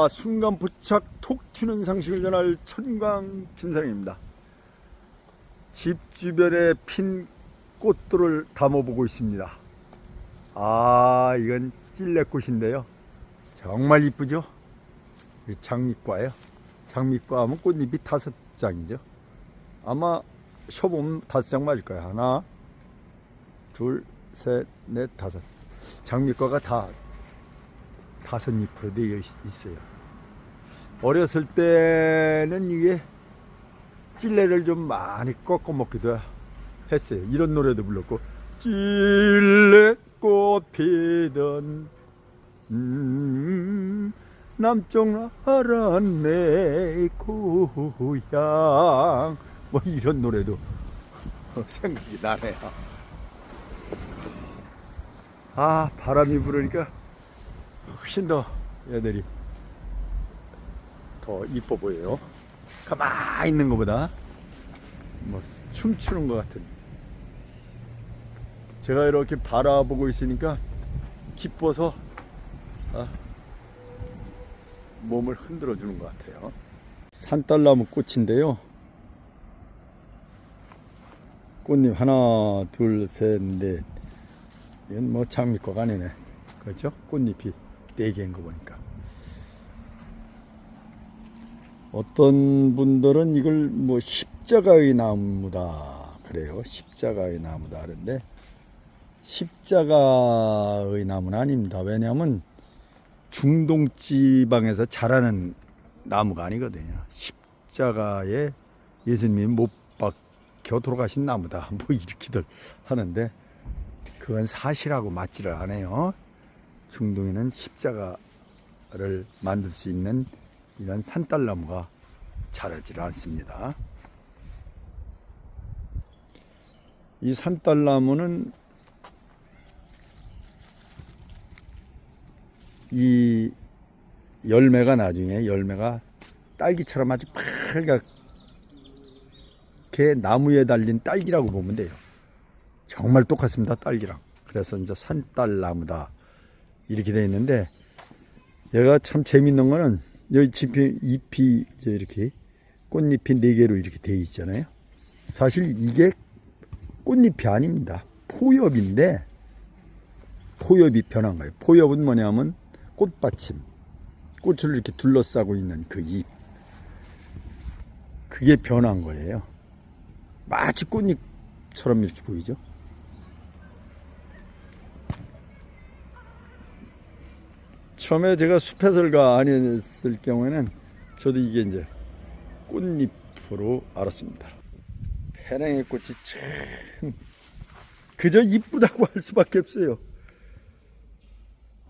순간 포착 톡 튀는 상식을 전할 천광 김사령입니다. 집 주변에 핀 꽃들을 담아보고 있습니다. 이건 찔레꽃인데요. 정말 이쁘죠? 장미과예요. 장미과 하면 꽃잎이 5장이죠. 아마 쇼보면 5장 맞을 거예요. 하나, 둘, 셋, 넷, 5. 장미과가 다 5잎으로 되어 있어요. 어렸을 때는 이게 찔레를 좀 많이 꺾어 먹기도 했어요. 이런 노래도 불렀고, 찔레꽃 피던 남쪽 나라 내 고향, 뭐 이런 노래도 생각이 나네요. 바람이 부르니까 훨씬 더 애들이 더 이뻐 보여요. 가만히 있는 것보다 뭐 춤추는 것 같은. 제가 이렇게 바라보고 있으니까 기뻐서 몸을 흔들어 주는 것 같아요. 산딸나무 꽃인데요. 꽃잎 하나, 둘, 셋, 넷. 이건 뭐 장미과가 아니네. 그렇죠? 꽃잎이 4개인 거 보니까. 어떤 분들은 이걸 뭐 십자가의 나무다 그래요. 십자가의 나무다 그런데 십자가의 나무는 아닙니다. 왜냐하면 중동 지방에서 자라는 나무가 아니거든요. 십자가에 예수님이 못 박혀 돌아가신 나무다 뭐 이렇게들 하는데 그건 사실하고 맞지를 않아요. 중동에는 십자가를 만들 수 있는 이런 산딸나무가 자라지를 않습니다. 이 산딸나무는 이 나중에 열매가 딸기처럼 아주 빨갛게 나무에 달린 딸기라고 보면 돼요. 정말 똑같습니다. 딸기랑. 그래서 이제 산딸나무다 이렇게 되어 있는데, 얘가 참 재밌는 거는 여기 잎이 이렇게 꽃잎이 4개로 이렇게 되어 있잖아요. 사실 이게 꽃잎이 아닙니다. 포엽인데 포엽이 변한 거예요. 포엽은 뭐냐면 꽃받침, 꽃을 이렇게 둘러싸고 있는 그 잎, 그게 변한 거예요. 마치 꽃잎처럼 이렇게 보이죠. 처음에 제가 숲해설가 아니었을 경우에는 저도 이게 이제 꽃잎으로 알았습니다. 페랭이 꽃이 참 그저 이쁘다고 할 수밖에 없어요.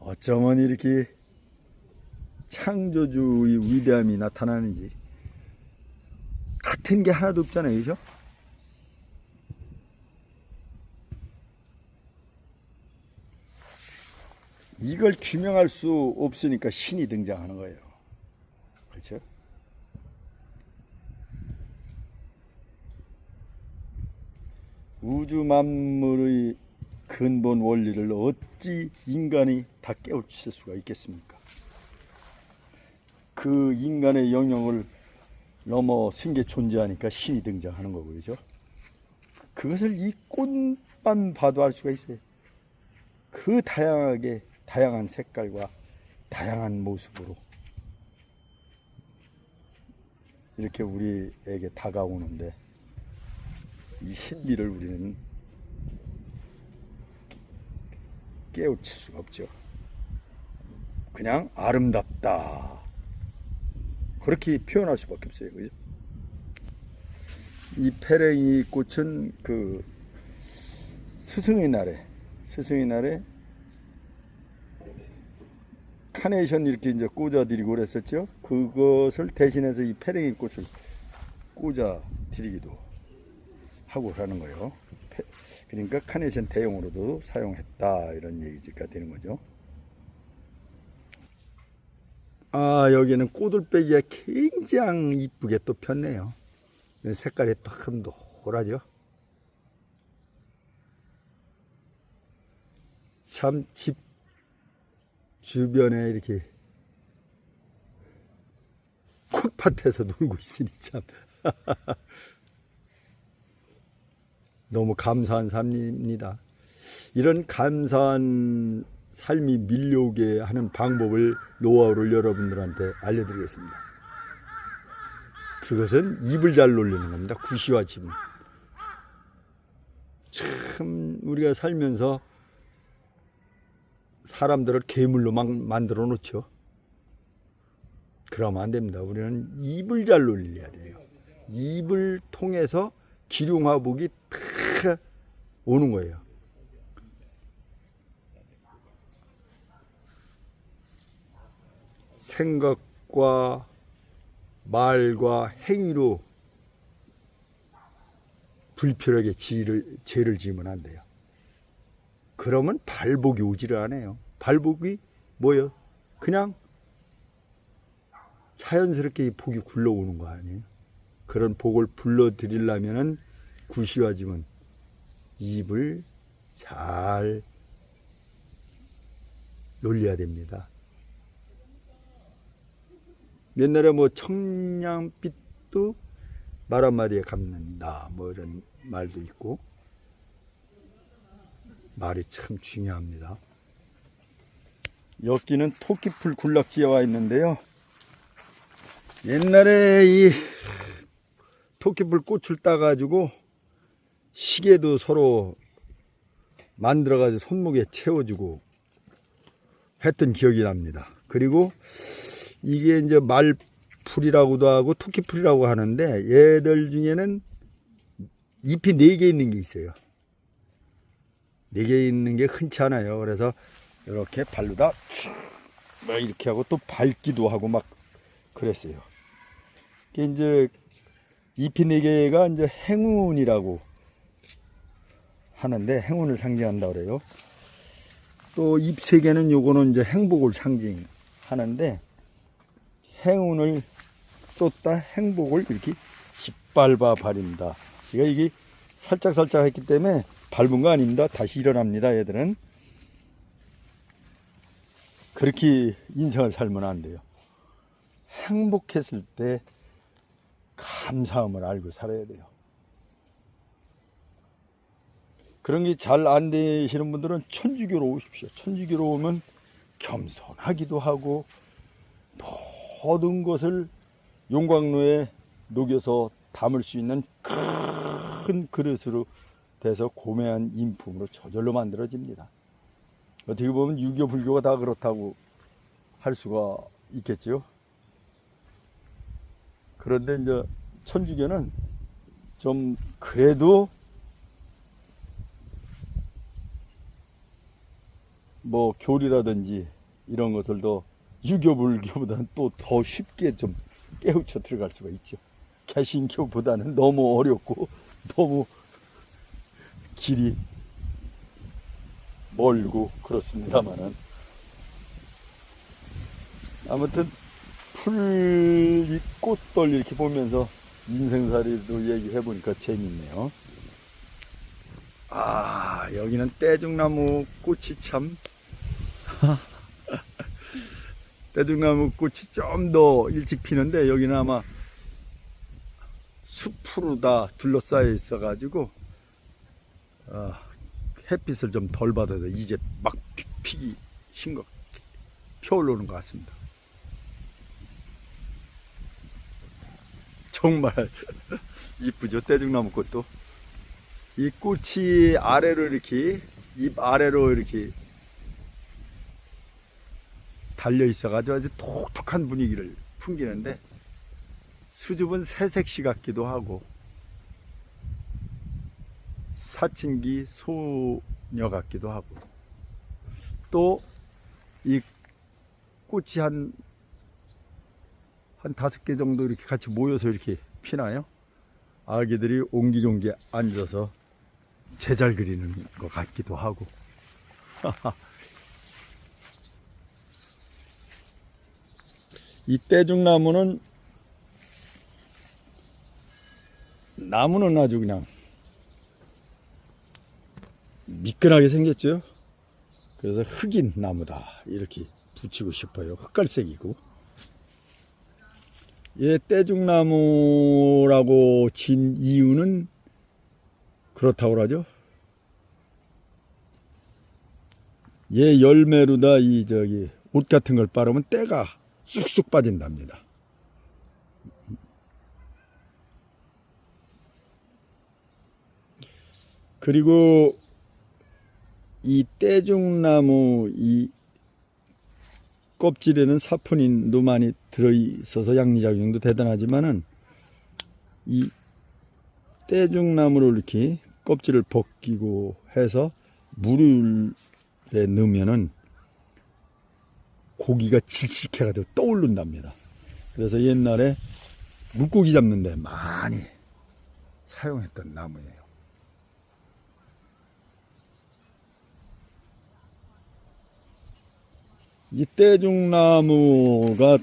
어쩌면 이렇게 창조주의 위대함이 나타나는지 같은 게 하나도 없잖아요. 그죠? 이걸 규명할 수 없으니까 신이 등장하는 거예요. 그렇죠? 우주 만물의 근본 원리를 어찌 인간이 다 깨우칠 수가 있겠습니까? 그 인간의 영역을 넘어선 게 존재하니까 신이 등장하는 거고, 그죠? 그것을 이 꽃만 봐도 알 수가 있어요. 그 다양한 색깔과 다양한 모습으로 이렇게 우리에게 다가오는데, 이 신비를 우리는 깨우칠 수가 없죠. 그냥 아름답다 그렇게 표현할 수밖에 없어요. 그죠? 이 페랭이 꽃은 그 스승의 날에 카네이션 이렇게 이제 꽂아드리고 그랬었죠. 그것을 대신해서 이 페랭이 꽃을 꽂아드리기도 하고 하는 거예요. 그러니까 카네이션 대용으로도 사용했다 이런 얘기가 되는 거죠. 여기는 꼬들빼기가 굉장히 이쁘게 또 폈네요. 색깔이 딱 노랗죠. 참 집 주변에 이렇게 콩팥에서 놀고 있으니 참 너무 감사한 삶입니다. 이런 감사한 삶이 밀려오게 하는 방법을, 노하우를 여러분들한테 알려드리겠습니다. 그것은 입을 잘 놀리는 겁니다. 구시와 지문. 참 우리가 살면서 사람들을 괴물로 막 만들어 놓죠. 그러면 안 됩니다. 우리는 입을 잘 놀려야 돼요. 입을 통해서 기륭화복이 탁 오는 거예요. 생각과 말과 행위로 불필요하게 죄를 지으면 안 돼요. 그러면 발복이 오지를 않아요. 발복이 뭐예요? 그냥 자연스럽게 복이 굴러오는 거 아니에요? 그런 복을 불러드리려면은 구시와 지문, 입을 잘 놀려야 됩니다. 옛날에 뭐 청량빛도 말 한마디에 갚는다, 뭐 이런 말도 있고, 말이 참 중요합니다. 여기는 토끼풀 군락지에 와 있는데요. 옛날에 이 토끼풀 꽃을 따가지고 시계도 서로 만들어가지고 손목에 채워주고 했던 기억이 납니다. 그리고 이게 이제 말풀이라고도 하고 토끼풀이라고 하는데, 얘들 중에는 잎이 4개 있는 게 있어요. 4개 있는 게 흔치 않아요. 그래서 이렇게 발로다 막 이렇게 하고 또 밟기도 하고 막 그랬어요. 이게 이제 잎이 4개가 이제 행운이라고 하는데, 행운을 상징한다 그래요. 또 잎 3개는 요거는 이제 행복을 상징하는데, 행운을 쫓다 행복을 이렇게 짓밟아 버린다. 그러니까 이게 살짝 했기 때문에 밟은 거 아닙니다. 다시 일어납니다. 얘들은 그렇게 인생을 살면 안 돼요. 행복했을 때 감사함을 알고 살아야 돼요. 그런 게 잘 안 되시는 분들은 천주교로 오십시오. 천주교로 오면 겸손하기도 하고 모든 것을 용광로에 녹여서 담을 수 있는 큰 그릇으로 돼서 고매한 인품으로 저절로 만들어집니다. 어떻게 보면 유교 불교가 다 그렇다고 할 수가 있겠죠. 그런데 이제 천주교는 좀 그래도 뭐 교리라든지 이런 것을 더 유교 불교보다는 또 더 쉽게 좀 깨우쳐 들어갈 수가 있죠. 개신교보다는 너무 어렵고 너무 길이 멀고 그렇습니다만은, 아무튼 풀, 꽃들 이렇게 보면서 인생살이도 얘기해 보니까 재밌네요. 아, 여기는 떼죽나무 꽃이 참 떼죽나무 꽃이 좀 더 일찍 피는데, 여기는 아마 숲으로 다 둘러싸여 있어 가지고 햇빛을 좀 덜 받아서 이제 막 피기 흰것 펴올라오는 것 같습니다. 정말 이쁘죠, 떼죽나무 꽃도. 이 꽃이 아래로 이렇게, 잎 아래로 이렇게 달려 있어가지고 아주 독특한 분위기를 풍기는데, 수줍은 새색시 같기도 하고 사춘기 소녀 같기도 하고, 또 이 꽃이 한 5개 정도 이렇게 같이 모여서 이렇게 피나요. 아기들이 옹기종기 앉아서 제잘 그리는 것 같기도 하고. 이 떼죽나무는, 나무는 아주 그냥 미끈하게 생겼죠. 그래서 흑인 나무다 이렇게 붙이고 싶어요. 흑갈색이고, 얘 떼죽나무라고 진 이유는 그렇다고 그러죠. 얘 열매로다 이 저기 옷 같은 걸 바르면 때가 쑥쑥 빠진답니다. 그리고 이 떼죽나무 이 껍질에는 사포닌도 많이 들어있어서 양리작용도 대단하지만은 이 떼죽나무를 이렇게 껍질을 벗기고 해서 물에 넣으면은 고기가 질식해가지고 떠오른답니다. 그래서 옛날에 물고기 잡는데 많이 사용했던 나무예요. 이 떼죽나무가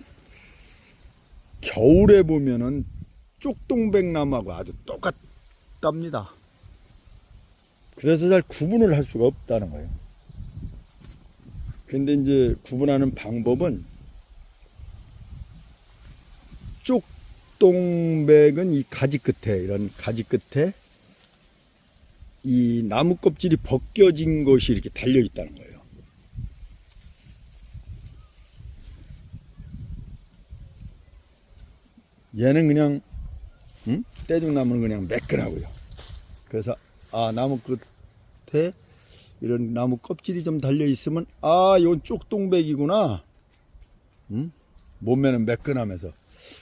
겨울에 보면은 쪽동백나무하고 아주 똑같답니다. 그래서 잘 구분을 할 수가 없다는 거예요. 근데 이제 구분하는 방법은 쪽동백은 이 가지 끝에, 이런 가지 끝에 이 나무 껍질이 벗겨진 것이 이렇게 달려 있다는 거예요. 얘는 그냥 떼죽나무는 그냥 매끈하고요. 그래서 나무 끝에 이런 나무 껍질이 좀 달려 있으면 이건 쪽동백이구나. 몸매는 매끈하면서.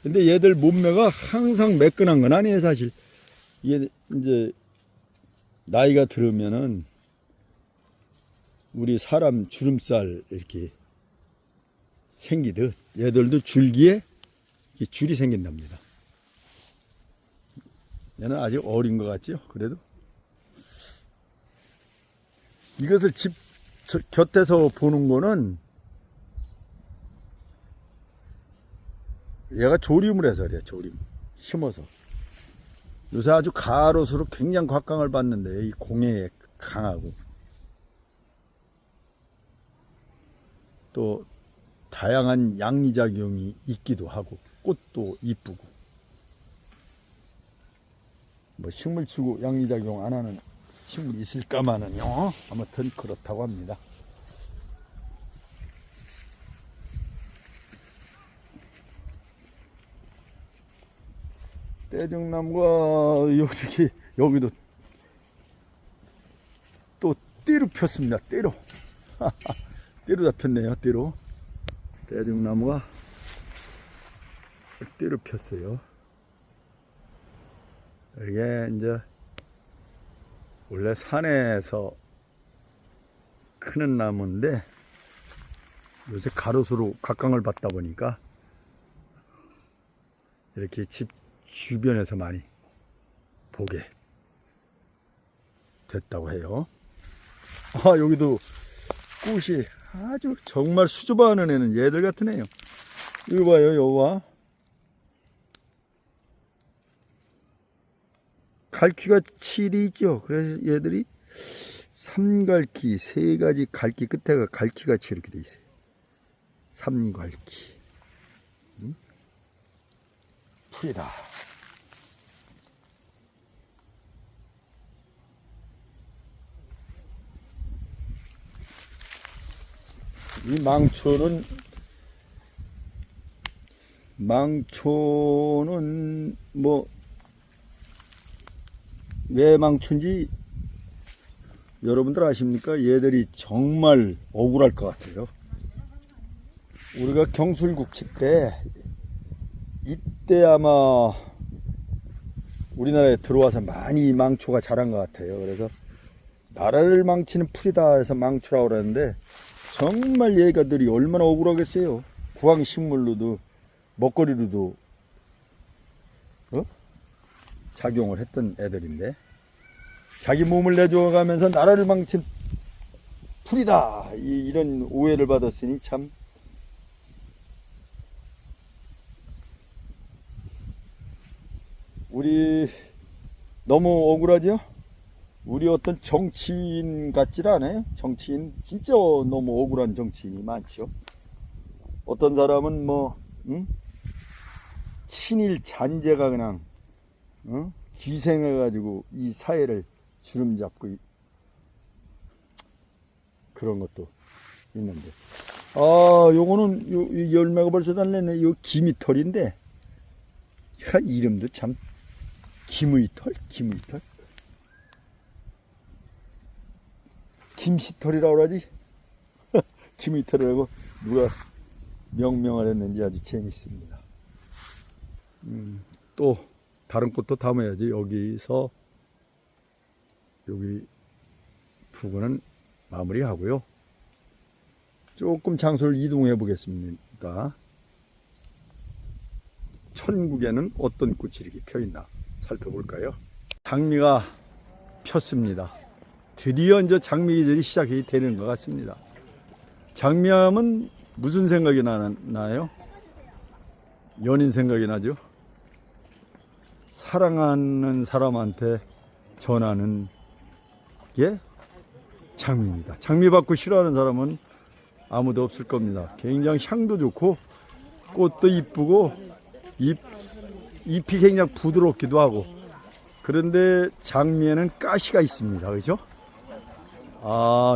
근데 얘들 몸매가 항상 매끈한 건 아니에요, 사실. 이게 이제 나이가 들으면은 우리 사람 주름살 이렇게 생기듯 얘들도 줄기에 줄이 생긴답니다. 얘는 아직 어린 것 같죠? 그래도 이것을 집 곁에서 보는 거는 얘가 조림을 해서 그래요. 조림 심어서. 요새 아주 가로수로 굉장히 곽강을 받는데 이 공해에 강하고 또 다양한 양리작용이 있기도 하고 꽃도 이쁘고 뭐 식물 치고 양리작용 안 하는 식물이 있을까마는요. 아무튼 그렇다고 합니다. 떼죽나무가 여기도 또 띠로 폈습니다. 띠로 띠로 잡혔네요. 띠로 떼죽나무가 띠로 폈어요. 이게 이제 원래 산에서 크는 나무인데 요새 가로수로 각광을 받다 보니까 이렇게 집 주변에서 많이 보게 됐다고 해요. 여기도 꽃이 아주 정말 수줍어하는 애는 얘들 같은 애요. 이거 봐요, 이거 봐. 갈퀴가 7이 있죠. 그래서 얘들이 삼갈퀴, 세 가지 갈퀴 끝에가 갈퀴같이 이렇게 돼 있어요. 삼갈퀴. 풀이다. 이 망초는 뭐 왜 망초인지 여러분들 아십니까? 얘들이 정말 억울할 것 같아요. 우리가 경술국치 때 이때 아마 우리나라에 들어와서 많이 망초가 자란 것 같아요. 그래서 나라를 망치는 풀이다 해서 망초라고 그러는데 정말 얘가들이 얼마나 억울하겠어요. 구황식물로도 먹거리로도 작용을 했던 애들인데 자기 몸을 내줘가면서 나라를 망친 풀이다 이런 오해를 받았으니 참 우리 너무 억울하죠? 우리 어떤 정치인 같질 않아요. 정치인 진짜 너무 억울한 정치인이 많죠. 어떤 사람은 친일 잔재가 그냥 기생해가지고 이 사회를 주름잡고 그런 것도 있는데, 요거는 이 열매가 벌써 달렸네. 요 기미털인데, 야, 이름도 참 기무이털, 김시털이라고 그러지. 기무이털이라고 누가 명명을 했는지 아주 재밌습니다. 또 다른 꽃도 담아야지. 여기서 여기 부분은 마무리하고요. 조금 장소를 이동해 보겠습니다. 천국에는 어떤 꽃이 이렇게 펴 있나 살펴볼까요? 장미가 폈습니다. 드디어 이제 장미 계절이 시작이 되는 것 같습니다. 장미하면 무슨 생각이 나요? 연인 생각이 나죠. 사랑하는 사람한테 전하는 게 장미입니다. 장미 받고 싫어하는 사람은 아무도 없을 겁니다. 굉장히 향도 좋고 꽃도 이쁘고 잎이 굉장히 부드럽기도 하고. 그런데 장미에는 가시가 있습니다. 그죠?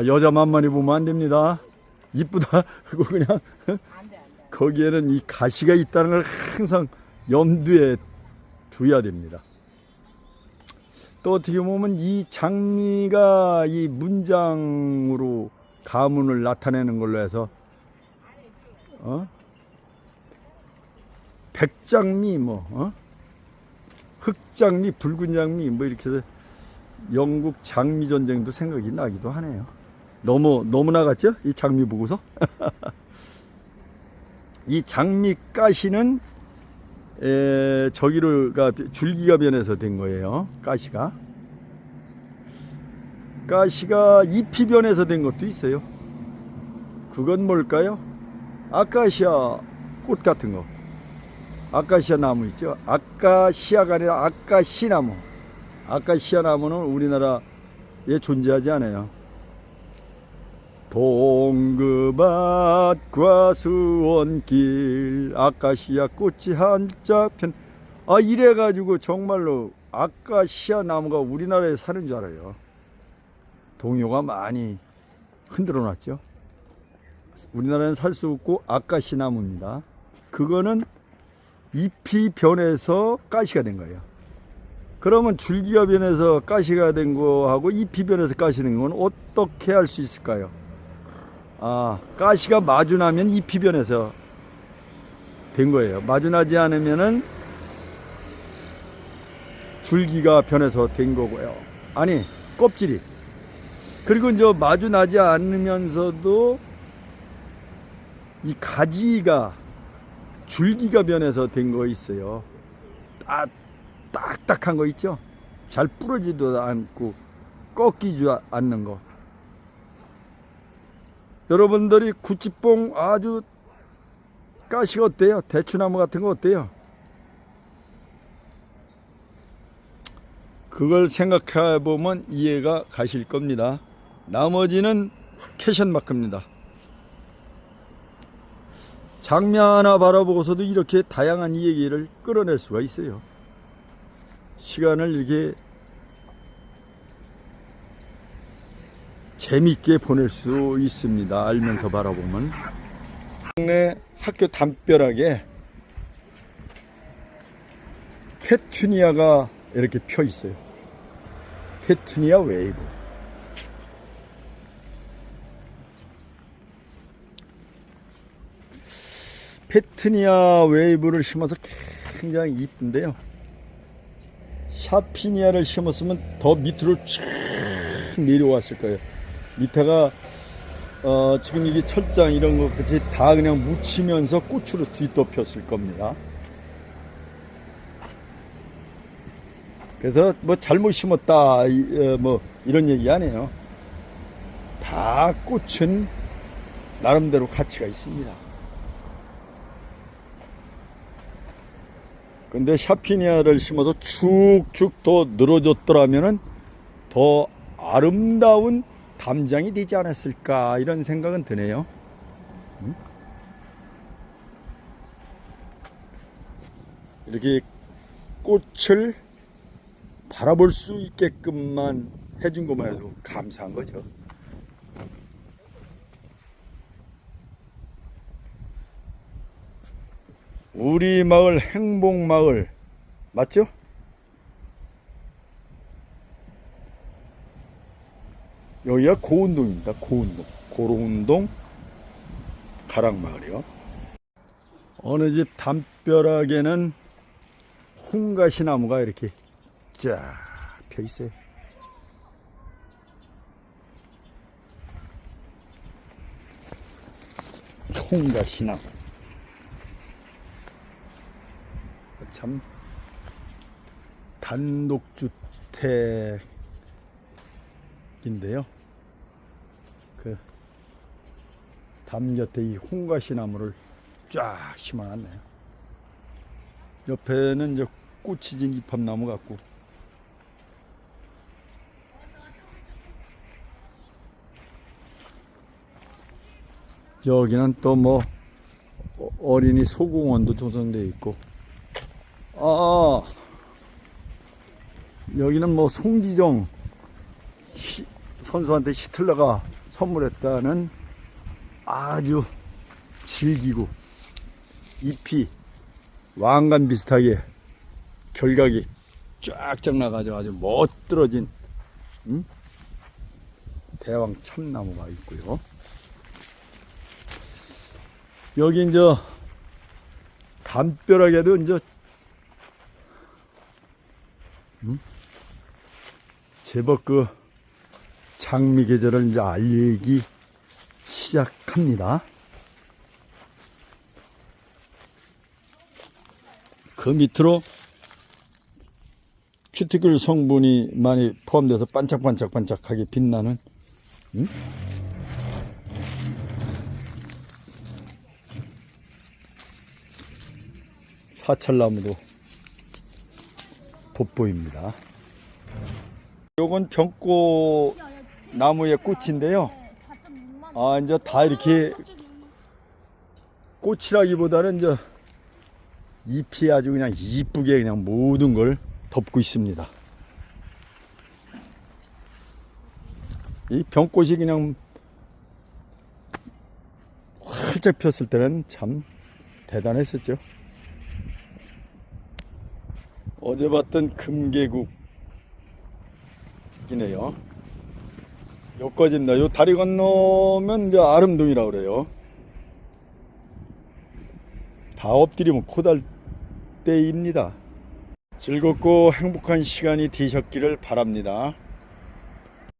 여자만 많이 보면 안 됩니다. 이쁘다 그거 그냥 거기에는 이 가시가 있다는 걸 항상 염두에 두어야 됩니다. 또 어떻게 보면 이 장미가 이 문장으로 가문을 나타내는 걸로 해서 백장미 흑장미, 붉은 장미 이렇게 해서 영국 장미 전쟁도 생각이 나기도 하네요. 너무 나갔죠? 이 장미 보고서. 이 장미 가시는 저기로가 줄기가 변해서 된 거예요. 가시가 잎이 변해서 된 것도 있어요. 그건 뭘까요? 아카시아 꽃 같은 거. 아카시아 나무 있죠? 아카시아가 아니라 아카시나무. 아카시아 나무는 우리나라에 존재하지 않아요. 동그밭과 수원길 아카시아 꽃이 한짝 편. 이래가지고 정말로 아카시아 나무가 우리나라에 사는 줄 알아요. 동요가 많이 흔들어 놨죠. 우리나라에는 살 수 없고 아카시 나무입니다. 그거는 잎이 변해서 가시가 된 거예요. 그러면 줄기가 변해서 가시가 된 거하고 잎이 변해서 가시 된 건 어떻게 할 수 있을까요? 가시가 마주나면 잎이 변해서 된 거예요. 마주나지 않으면은 줄기가 변해서 된 거고요. 아니, 껍질이. 그리고 이제 마주나지 않으면서도 이 가지가 줄기가 변해서 된 거 있어요. 딱딱한 거 있죠? 잘 부러지도 않고 꺾이지 않는 거. 여러분들이 구찌뽕 아주 가시가 어때요? 대추나무 같은 거 어때요? 그걸 생각해 보면 이해가 가실 겁니다. 나머지는 캐션 마크입니다. 장미 하나 바라보고서도 이렇게 다양한 이야기를 끌어낼 수가 있어요. 시간을 이렇게 재미있게 보낼 수 있습니다. 알면서 바라보면. 동네 학교 담벼락에 페투니아가 이렇게 펴 있어요. 페투니아 웨이브. 페투니아 웨이브를 심어서 굉장히 이쁜데요. 샤피니아를 심었으면 더 밑으로 쫙 내려왔을 거예요. 밑에가 지금 이게 철장 이런 것 같이 다 그냥 묻히면서 꽃으로 뒤덮였을 겁니다. 그래서 뭐 잘못 심었다 뭐 이런 얘기 아니에요. 다 꽃은 나름대로 가치가 있습니다. 근데 샤피니아를 심어서 축축 더 늘어졌더라면은 더 아름다운 담장이 되지 않았을까 이런 생각은 드네요. 이렇게 꽃을 바라볼 수 있게끔만 해준 것만 해도 감사한 거죠. 우리 마을 행복마을 맞죠? 여기가 고운동입니다. 고운동, 고운동 가락마을이요. 어느 집 담벼락에는 홍가시나무가 이렇게 쫙 펴 있어요. 홍가시나무. 참 단독주택인데요. 그 담 곁에 이 홍가시나무를 쫙 심어놨네요. 옆에는 이제 꽃이 진 이팝나무 같고, 여기는 또 뭐 어린이 소공원도 조성되어 있고, 여기는 뭐 송기정 선수한테 히틀러가 선물했다는 아주 질기고 잎이 왕관 비슷하게 결각이 쫙쫙 나가지고 아주 멋들어진 대왕 참나무가 있고요. 여기 이제 담벼락에도 이제 제법 그 장미 계절을 이제 알리기 시작합니다. 그 밑으로 큐티클 성분이 많이 포함돼서 반짝반짝하게 빛나는 사찰나무도 돋보입니다. 요건 병꽃 나무의 꽃인데요. 이제 다 이렇게 꽃이라기보다는 이제 잎이 아주 그냥 이쁘게 그냥 모든 걸 덮고 있습니다. 이 병꽃이 그냥 활짝 폈을 때는 참 대단했었죠. 어제 봤던 금계국이네요. 여기까지입니다. 요 다리 건너면 이제 아름동이라고 그래요. 다 엎드리면 코달대입니다. 즐겁고 행복한 시간이 되셨기를 바랍니다.